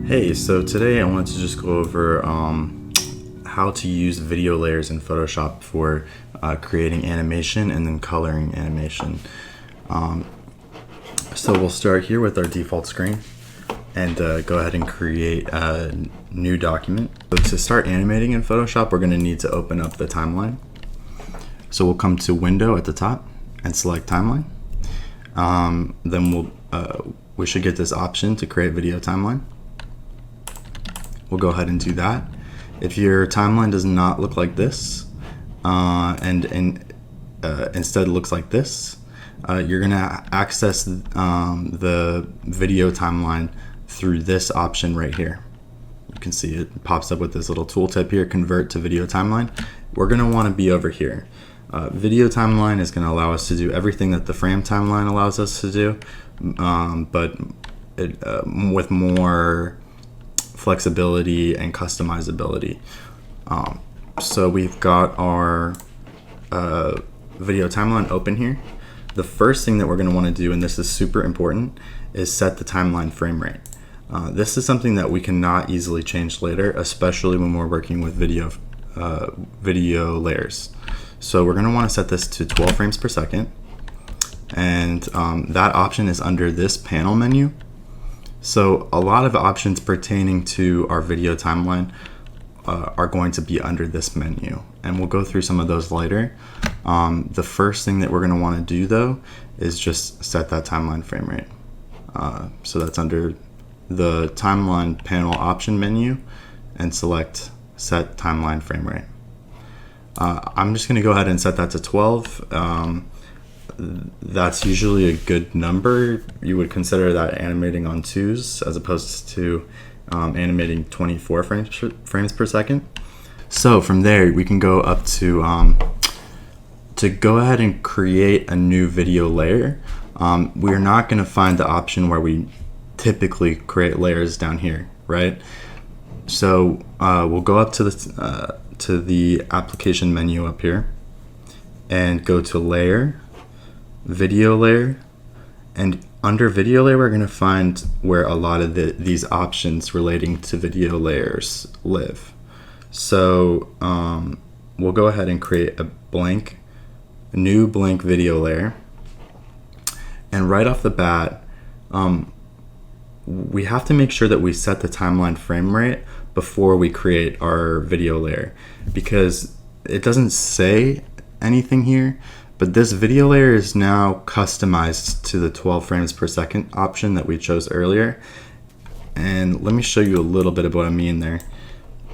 Hey, so today I wanted to just go over how to use video layers in Photoshop for creating animation and then coloring animation. So we'll start here with our default screen and go ahead and create a new document. So to start animating in Photoshop, we're going to need to open up the timeline. So we'll come to Window at the top and select Timeline. Then we should get this option to create video timeline. We'll go ahead and do that. If your timeline does not look like this and instead looks like this, you're gonna access the video timeline through this option right here. You can see it pops up with this little tooltip here, convert to video timeline. We're gonna wanna be over here. Video timeline is gonna allow us to do everything that the frame timeline allows us to do, but with more flexibility and customizability. So we've got our video timeline open here. The first thing that we're going to want to do, and this is super important, is set the timeline frame rate. This is something that we cannot easily change later, especially when we're working with video layers. So we're going to want to set this to 12 frames per second, and that option is under this panel menu. So a lot of options pertaining to our video timeline are going to be under this menu, and we'll go through some of those later. The first thing that we're going to want to do though is just set that timeline frame rate. So that's under the timeline panel option menu and select set timeline frame rate. I'm just going to go ahead and set that to 12. That's usually a good number. You would consider that animating on 2s as opposed to animating 24 frames per second. So from there we can go up to go ahead and create a new video layer. We're not going to find the option where we typically create layers down here, right? So we'll go up to the application menu up here and go to Layer, Video Layer, and under Video Layer we're going to find where a lot of these options relating to video layers live. So we'll go ahead and create a new blank video layer, and right off the bat we have to make sure that we set the timeline frame rate before we create our video layer, because it doesn't say anything here, but this video layer is now customized to the 12 frames per second option that we chose earlier. And let me show you a little bit of what I mean there.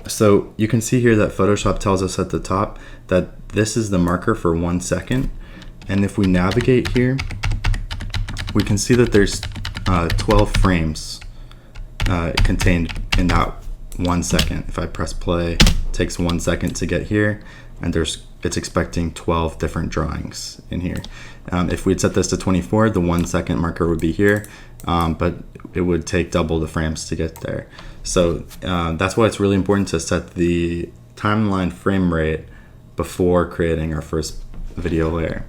So you can see here that Photoshop tells us at the top that this is the marker for 1 second. And if we navigate here, we can see that there's 12 frames contained in that 1 second. If I press play, it takes 1 second to get here, and it's expecting 12 different drawings in here. If we'd set this to 24, the 1 second marker would be here, but it would take double the frames to get there. So that's why it's really important to set the timeline frame rate before creating our first video layer.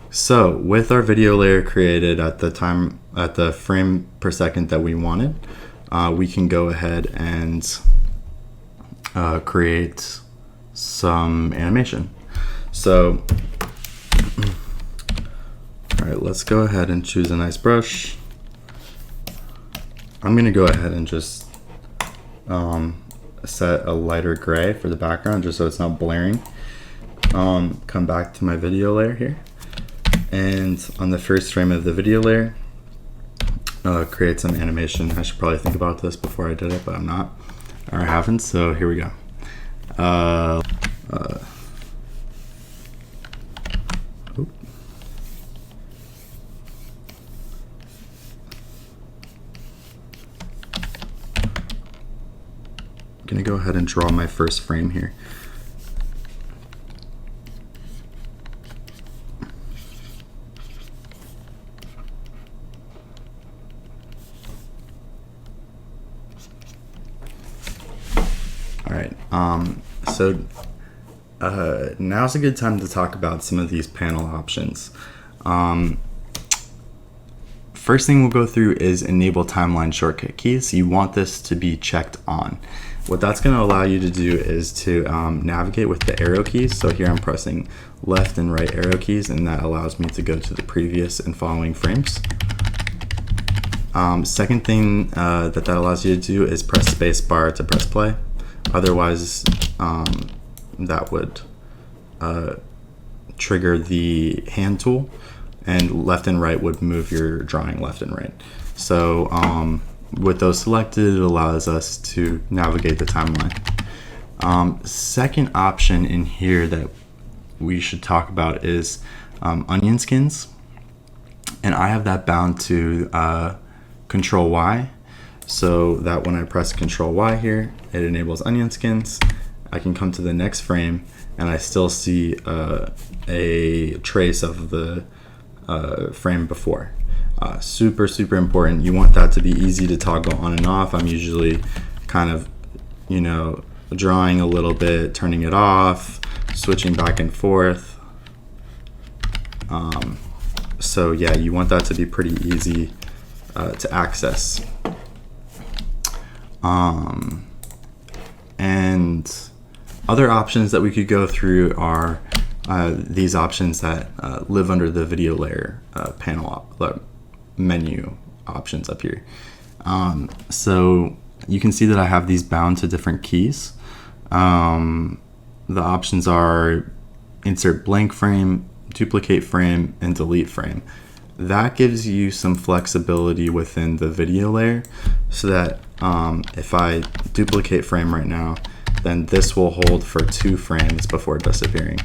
So with our video layer created at the frame per second that we wanted, we can go ahead and create some animation. So all right, let's go ahead and choose a nice brush. I'm gonna go ahead and just set a lighter gray for the background just so it's not blaring. Come back to my video layer here, and on the first frame of the video layer, create some animation. I should probably think about this before I did it, but I'm not, or I haven't, so here we go. I'm gonna go ahead and draw my first frame here. All right, so now's a good time to talk about some of these panel options. first thing we'll go through is enable timeline shortcut keys. You want this to be checked on. What that's going to allow you to do is to navigate with the arrow keys. So here I'm pressing left and right arrow keys, and that allows me to go to the previous and following frames. Second thing that allows you to do is press space bar to press play. Otherwise, that would trigger the hand tool, and left and right would move your drawing left and right. So with those selected, it allows us to navigate the timeline. Second option in here that we should talk about is onion skins, and I have that bound to Control Y, so that when I press Control Y here, it enables onion skins. I can come to the next frame and I still see a trace of the frame before. Super important. You want that to be easy to toggle on and off. I'm usually kind of, drawing a little bit, turning it off, switching back and forth. So yeah, you want that to be pretty easy to access. And other options that we could go through are these options that live under the video layer menu options up here. So you can see that I have these bound to different keys. The options are insert blank frame, duplicate frame, and delete frame. That gives you some flexibility within the video layer, so that if I duplicate frame right now, then this will hold for 2 frames before disappearing.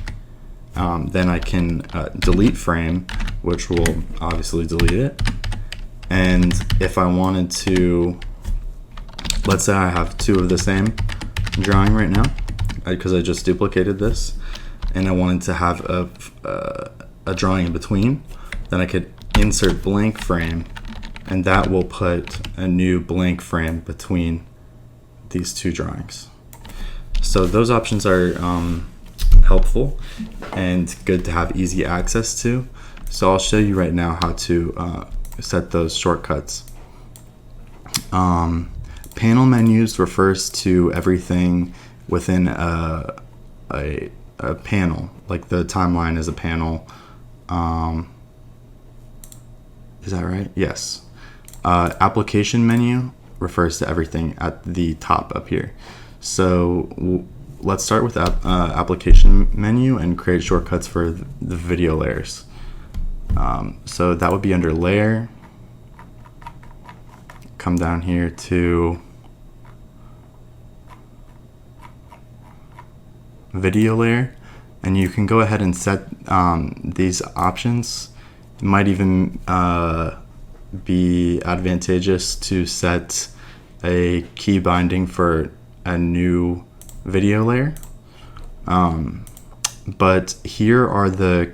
Then I can delete frame, which will obviously delete it. And if I wanted to, let's say I have 2 of the same drawing right now, because I just duplicated this, and I wanted to have a drawing in between, then I could insert blank frame, and that will put a new blank frame between these 2 drawings. So those options are helpful and good to have easy access to. So I'll show you right now how to set those shortcuts. Panel menus refers to everything within a panel, like the timeline is a panel. Is that right? Yes. Application menu refers to everything at the top up here. So let's start with application menu and create shortcuts for the video layers. So that would be under layer. Come down here to video layer, and you can go ahead and set these options. It might even be advantageous to set a key binding for a new video layer. But here are the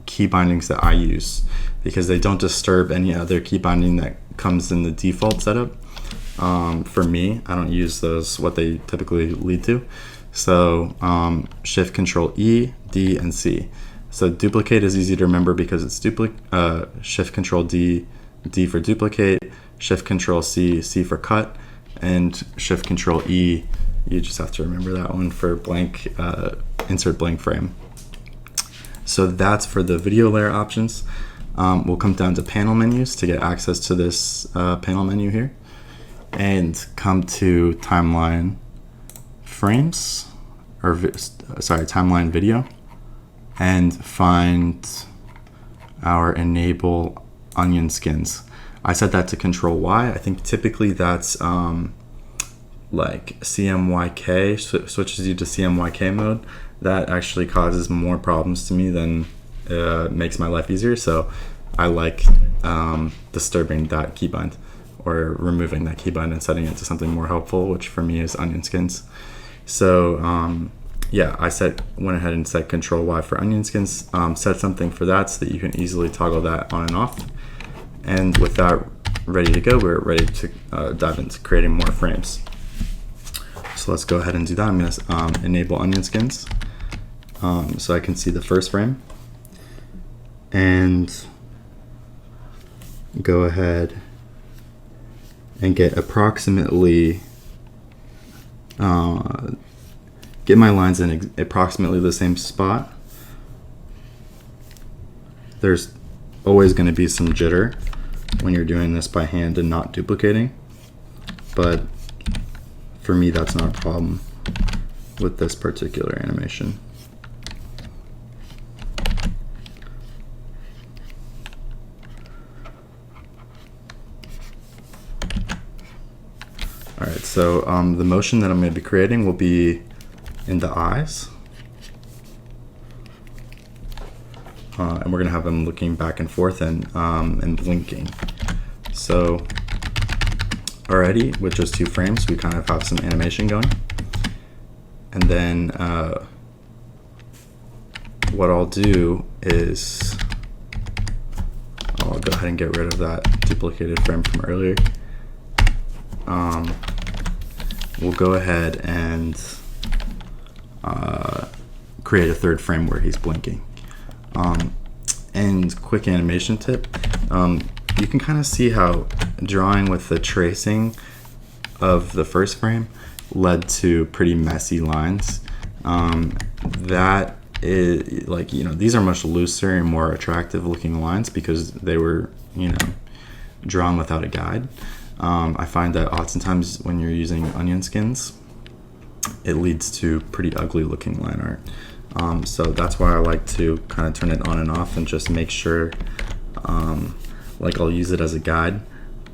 key bindings that I use, because they don't disturb any other key binding that comes in the default setup. For me, I don't use those, what they typically lead to. So Shift Control E, D, and C. So duplicate is easy to remember because it's Shift Control D, D for duplicate, Shift Control C, C for cut, and Shift Control E, you just have to remember that one for blank, insert blank frame. So that's for the video layer options. We'll come down to panel menus to get access to this panel menu here, and come to timeline frames, or timeline video, and find our enable onion skins. I set that to Control Y. I think typically that's like CMYK, switches you to CMYK mode. That actually causes more problems to me than makes my life easier. So I like disturbing that keybind, or removing that keybind and setting it to something more helpful, which for me is onion skins. So yeah, I went ahead and set Control Y for onion skins, set something for that so that you can easily toggle that on and off. And with that ready to go, we're ready to dive into creating more frames. So let's go ahead and do that. I'm going to enable onion skins so I can see the first frame. And go ahead and get approximately get my lines in approximately the same spot. There's always going to be some jitter when you're doing this by hand and not duplicating, but for me that's not a problem with this particular animation. Alright, so the motion that I'm going to be creating will be in the eyes. And we're going to have them looking back and forth and blinking. So already with just 2 frames, we kind of have some animation going. And then what I'll do is I'll go ahead and get rid of that duplicated frame from earlier. We'll go ahead and create a 3rd frame where he's blinking. And quick animation tip, you can kind of see how drawing with the tracing of the 1st frame led to pretty messy lines. That is, like, you know, these are much looser and more attractive looking lines because they were, you know, drawn without a guide. I find that oftentimes when you're using onion skins, it leads to pretty ugly looking line art. So that's why I like to kind of turn it on and off and just make sure, like I'll use it as a guide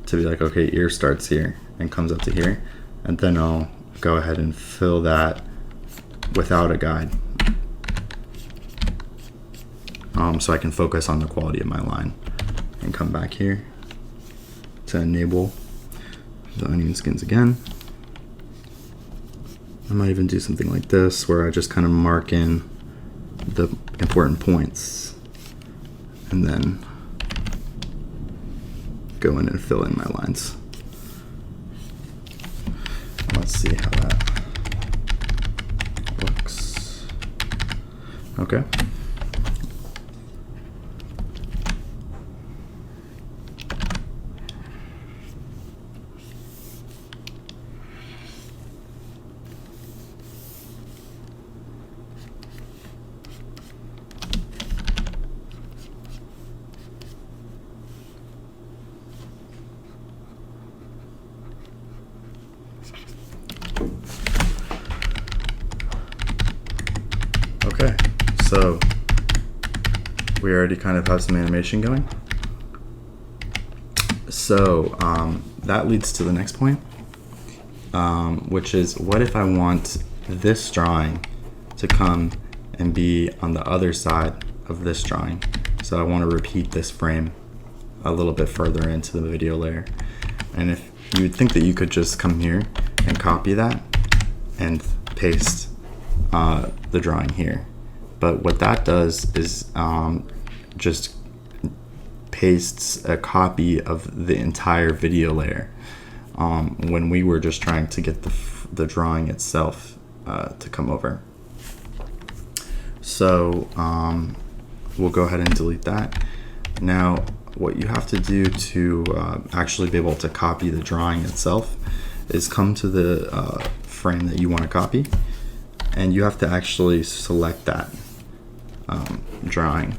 to be like, okay, ear starts here and comes up to here, and then I'll go ahead and fill that without a guide, so I can focus on the quality of my line, and come back here to enable the onion skins again. I might even do something like this where I just kind of mark in the important points and then go in and fill in my lines. Let's see how that looks. Okay. Okay, so we already kind of have some animation going. So that leads to the next point, which is, what if I want this drawing to come and be on the other side of this drawing? So I want to repeat this frame a little bit further into the video layer. And if you would think that you could just come here and copy that and paste the drawing here, but what that does is just pastes a copy of the entire video layer when we were just trying to get the drawing itself to come over. So we'll go ahead and delete that. Now what you have to do to actually be able to copy the drawing itself is come to the frame that you want to copy, and you have to actually select that drawing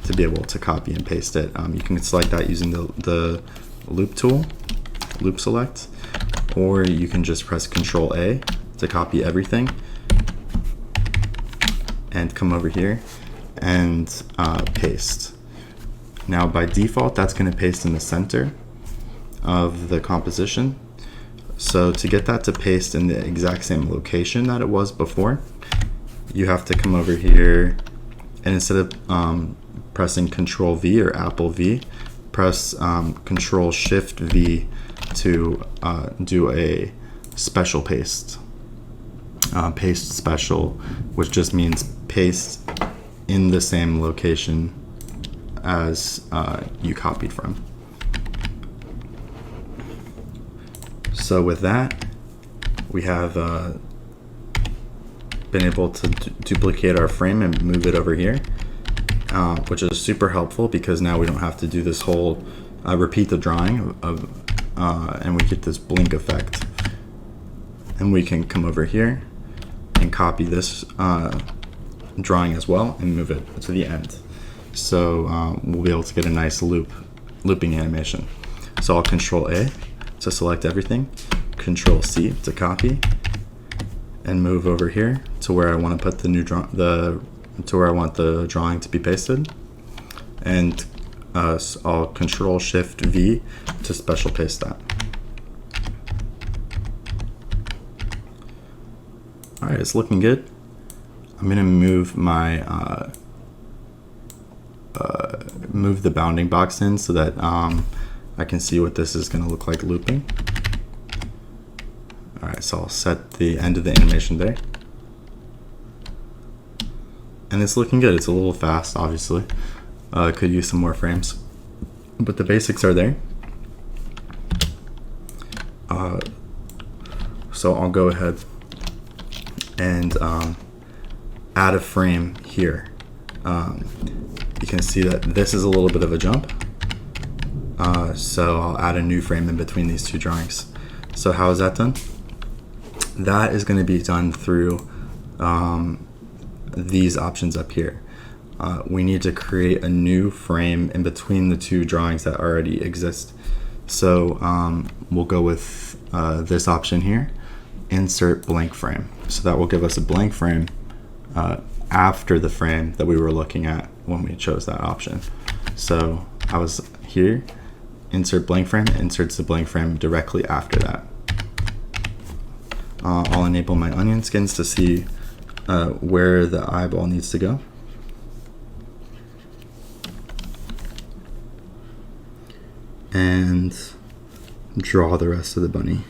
to be able to copy and paste it. You can select that using the loop tool, loop select, or you can just press Control A to copy everything and come over here and paste. Now by default that's going to paste in the center of the composition. So to get that to paste in the exact same location that it was before, you have to come over here and instead of pressing Control V or Apple V, press Control Shift V to do a special paste. Paste special, which just means paste in the same location as you copied from. So with that, we have been able to duplicate our frame and move it over here, which is super helpful because now we don't have to do this whole repeat the drawing and we get this blink effect. And we can come over here and copy this drawing as well and move it to the end. So we'll be able to get a nice looping animation. So I'll Control A to select everything, Control C to copy, and move over here to where I want to put to where I want the drawing to be pasted. And I'll Control Shift V to special paste that. All right, it's looking good. I'm gonna move my move the bounding box in so that I can see what this is gonna look like looping. All right, so I'll set the end of the animation there. And it's looking good. It's a little fast, obviously. Could use some more frames, but the basics are there. So I'll go ahead and add a frame here. You can see that this is a little bit of a jump. So I'll add a new frame in between these two drawings. So how is that done? That is going to be done through these options up here. We need to create a new frame in between the two drawings that already exist. So we'll go with this option here, insert blank frame. So that will give us a blank frame after the frame that we were looking at when we chose that option. So I was here, insert blank frame, inserts the blank frame directly after that. I'll enable my onion skins to see where the eyeball needs to go. And draw the rest of the bunny.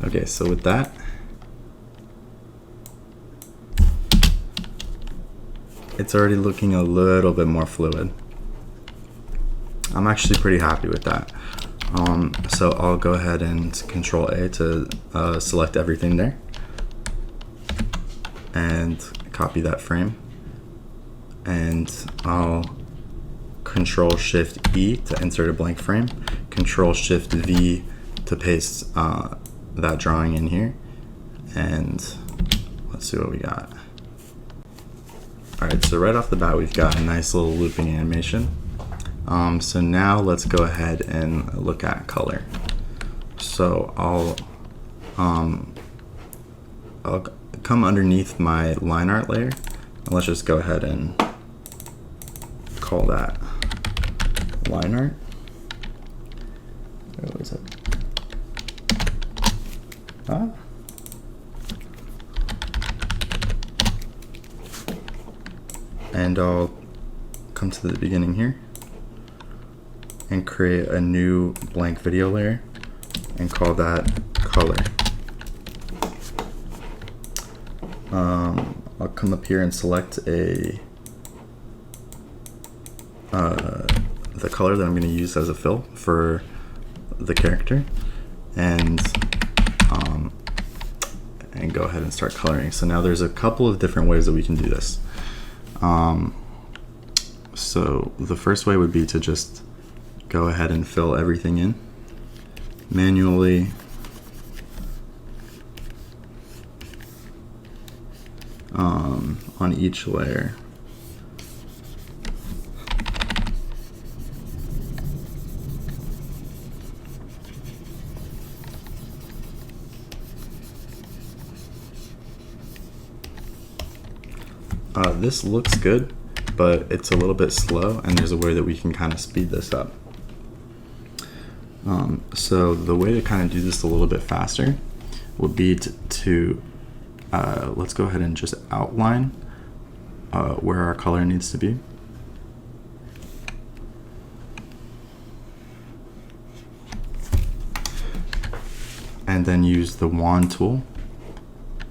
Okay, so with that, it's already looking a little bit more fluid. I'm actually pretty happy with that. So I'll go ahead and Control A to select everything there and copy that frame. And I'll Control Shift E to insert a blank frame, Control Shift V to paste that drawing in here. And let's see what we got. Alright, so right off the bat we've got a nice little looping animation. So now let's go ahead and look at color. So I'll come underneath my line art layer, and let's just go ahead and call that line art. Where was it? And I'll come to the beginning here and create a new blank video layer and call that color. I'll come up here and select the color that I'm going to use as a fill for the character, and go ahead and start coloring. So now there's a couple of different ways that we can do this. So the first way would be to just go ahead and fill everything in manually. On each layer. This looks good, but it's a little bit slow, and there's a way that we can kind of speed this up. So the way to kind of do this a little bit faster would be to let's go ahead and just outline where our color needs to be. And then use the wand tool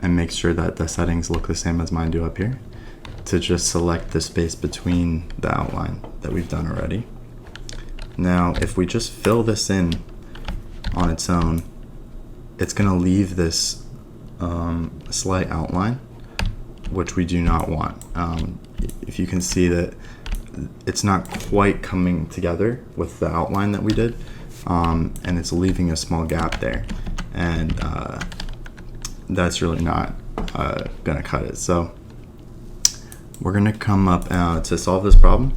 and make sure that the settings look the same as mine do up here, to just select the space between the outline that we've done already. Now, if we just fill this in on its own, it's gonna leave this slight outline, which we do not want. If you can see that it's not quite coming together with the outline that we did, and it's leaving a small gap there, and that's really not gonna cut it. So we're gonna come up to solve this problem.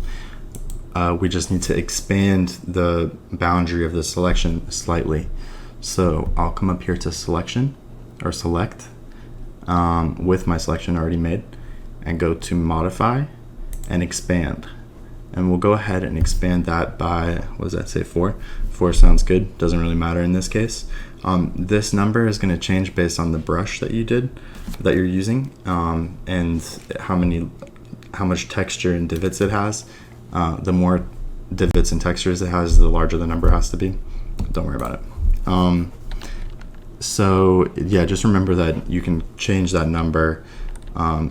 We just need to expand the boundary of the selection slightly. So I'll come up here to selection, or select, with my selection already made, and go to modify and expand. And we'll go ahead and expand that by, what does that say, 4? 4 sounds good, doesn't really matter in this case. This number is gonna change based on the brush that you're using, and how much texture and divots it has. The more divots and textures it has, the larger the number has to be. Don't worry about it. So yeah, just remember that you can change that number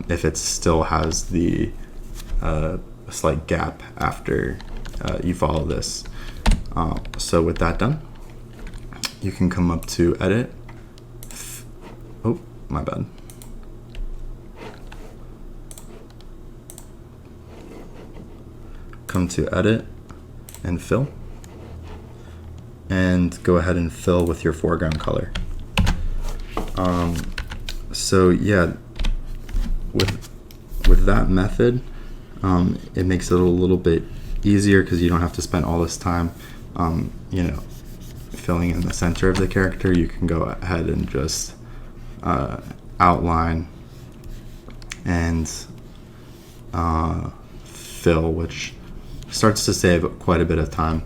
if it still has the slight gap after you follow this. So with that done, you can come up to edit. Oh, my bad. Come to edit and fill, and go ahead and fill with your foreground color. So yeah, with that method, it makes it a little bit easier because you don't have to spend all this time, filling in the center of the character. You can go ahead and just outline and fill, which starts to save quite a bit of time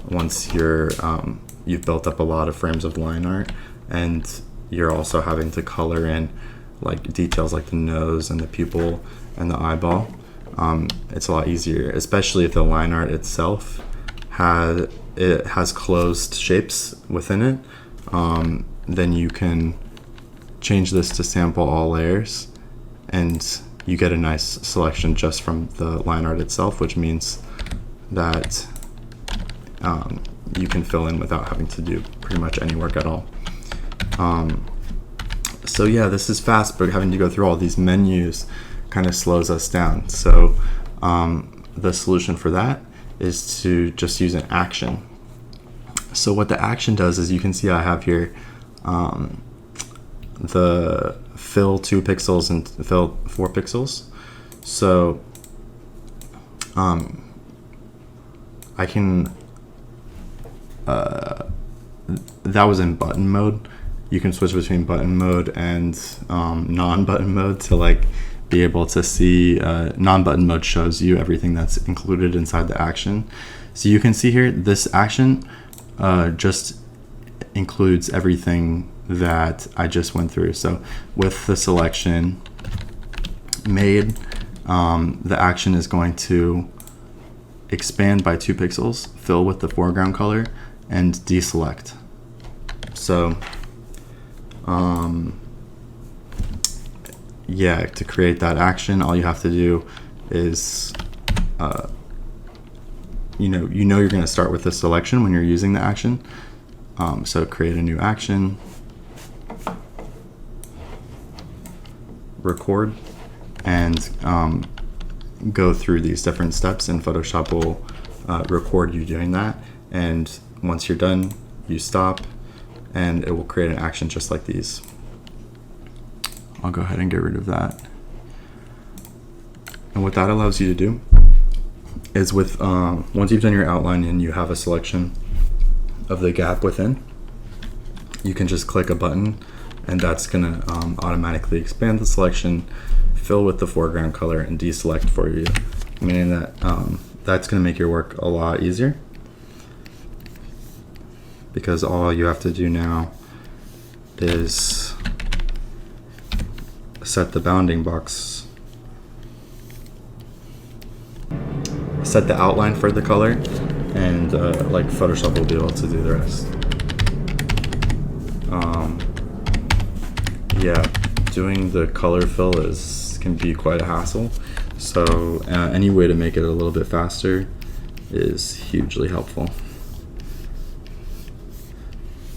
once you've built up a lot of frames of line art, and you're also having to color in like details like the nose and the pupil and the eyeball. It's a lot easier, especially if the line art itself has closed shapes within it. Then you can change this to sample all layers, and you get a nice selection just from the line art itself, which means that you can fill in without having to do pretty much any work at all. So yeah, this is fast, but having to go through all these menus kind of slows us down. So the solution for that is to just use an action. So what the action does is, you can see I have here the fill 2 pixels and fill 4 pixels. So I can, that was in button mode. You can switch between button mode and non-button mode to like be able to see. Non-button mode shows you everything that's included inside the action. So you can see here, this action just includes everything that I just went through. So with the selection made, the action is going to expand by 2 pixels, fill with the foreground color, and deselect. So yeah, to create that action, all you have to do is you know you're going to start with the selection when you're using the action. So create a new action, record, and go through these different steps, and Photoshop will record you doing that. And once you're done, you stop, and it will create an action just like these. I'll go ahead and get rid of that. And what that allows you to do is, with once you've done your outline and you have a selection of the gap within, you can just click a button, and that's gonna automatically expand the selection, fill with the foreground color, and deselect for you, meaning that that's gonna make your work a lot easier, because all you have to do now is set the bounding box, set the outline for the color, and like Photoshop will be able to do the rest. Yeah, doing the color fill can be quite a hassle. So any way to make it a little bit faster is hugely helpful.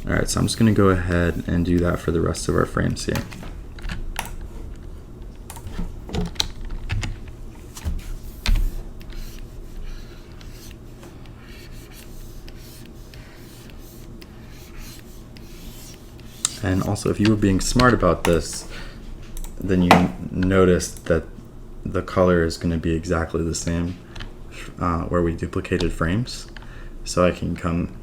All right, so I'm just gonna go ahead and do that for the rest of our frames here. And also, if you were being smart about this, then you noticed that the color is going to be exactly the same where we duplicated frames. So I can come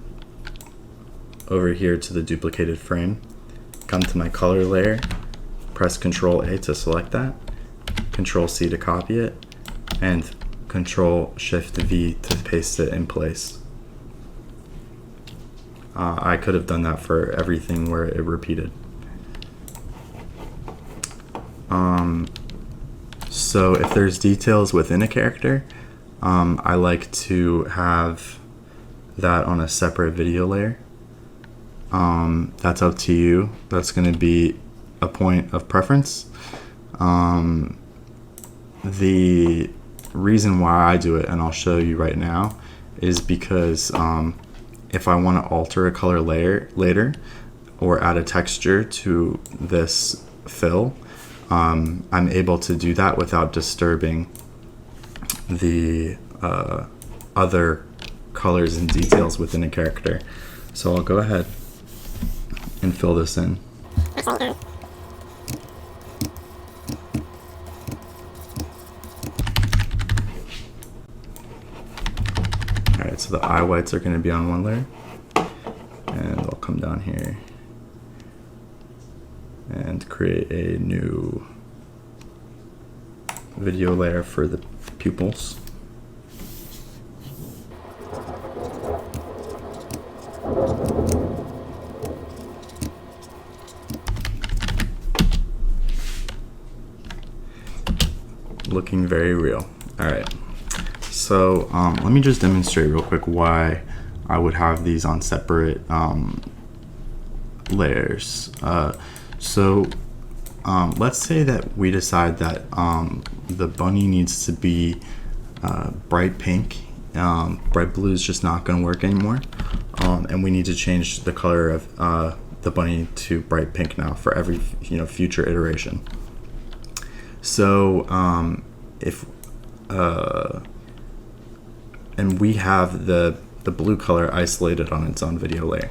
over here to the duplicated frame, come to my color layer, press Control A to select that, Control C to copy it, and Control Shift V to paste it in place. I could have done that for everything where it repeated. So if there's details within a character, I like to have that on a separate video layer. That's up to you. That's going to be a point of preference. The reason why I do it, and I'll show you right now, is because if I want to alter a color layer later or add a texture to this fill, I'm able to do that without disturbing the other colors and details within a character. So I'll go ahead and fill this in. Alright, so the eye whites are going to be on one layer, and I'll come down here and create a new video layer for the pupils. Looking very real. All right. So let me just demonstrate real quick why I would have these on separate layers. Let's say that we decide that the bunny needs to be bright pink. Bright blue is just not going to work anymore, and we need to change the color of the bunny to bright pink now for every future iteration. So and we have the blue color isolated on its own video layer,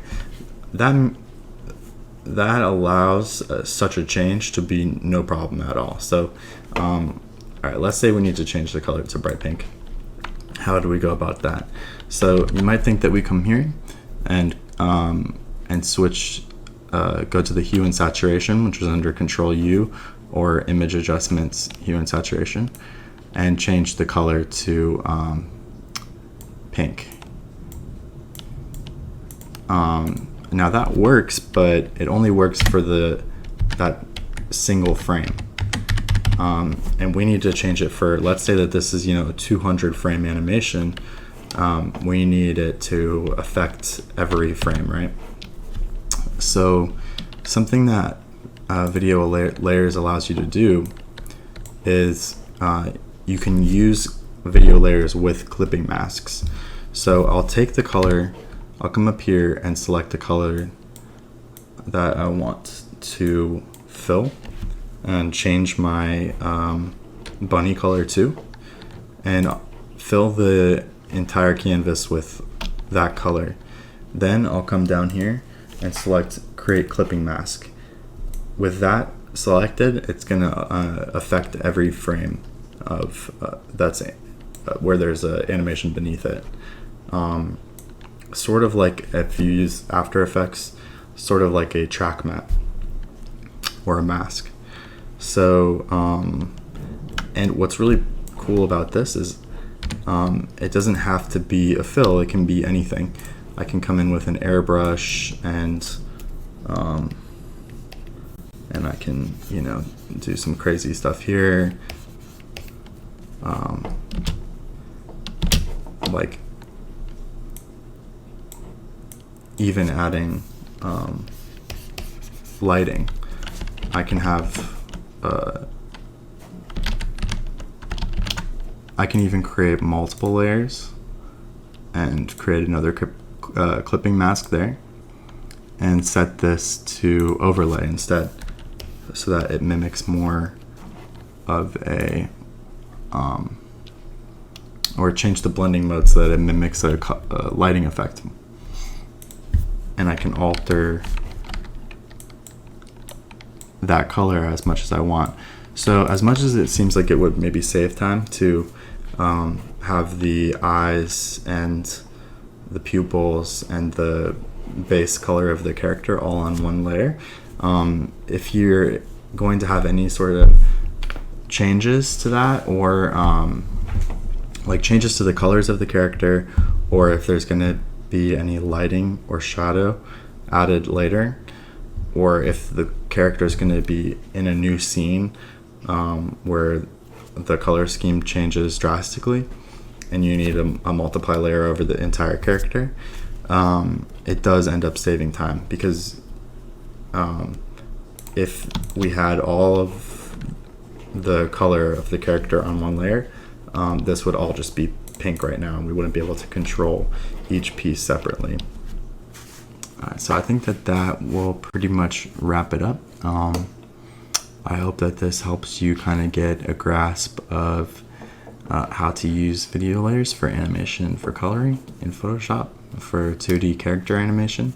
that allows such a change to be no problem at all. So all right, let's say we need to change the color to bright pink. How do we go about that? So you might think that we come here and switch, go to the hue and saturation, which is under Control U, or image adjustments, hue and saturation, and change the color to pink. Now that works, but it only works for that single frame. And we need to change it for, let's say that this is a 200 frame animation. We need it to affect every frame, right? So something that video layers allows you to do is you can use video layers with clipping masks. So I'll take the color, I'll come up here and select the color that I want to fill and change my bunny color to, and fill the entire canvas with that color. Then I'll come down here and select create clipping mask. With that selected, it's gonna affect every frame of that's where there's an animation beneath it. Sort of like if you use After Effects, sort of like a track matte or a mask. So and what's really cool about this is it doesn't have to be a fill, it can be anything. I can come in with an airbrush and I can do some crazy stuff here, like even adding lighting. I can have I can even create multiple layers and create another clipping mask there and set this to overlay instead so that it mimics more of a or change the blending mode so that it mimics a lighting effect. And I can alter that color as much as I want. So as much as it seems like it would maybe save time to have the eyes and the pupils and the base color of the character all on one layer, if you're going to have any sort of changes to that, or like changes to the colors of the character, or if there's going to be any lighting or shadow added later, or if the character is going to be in a new scene where the color scheme changes drastically and you need a multiply layer over the entire character, it does end up saving time, because if we had all of the color of the character on one layer, this would all just be pink right now, and we wouldn't be able to control each piece separately. So I think that will pretty much wrap it up. I hope that this helps you kind of get a grasp of how to use video layers for animation, for coloring in Photoshop, for 2D character animation,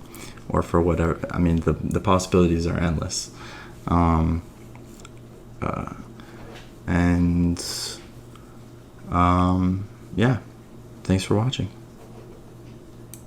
or for whatever. I mean, the possibilities are endless. Yeah, thanks for watching.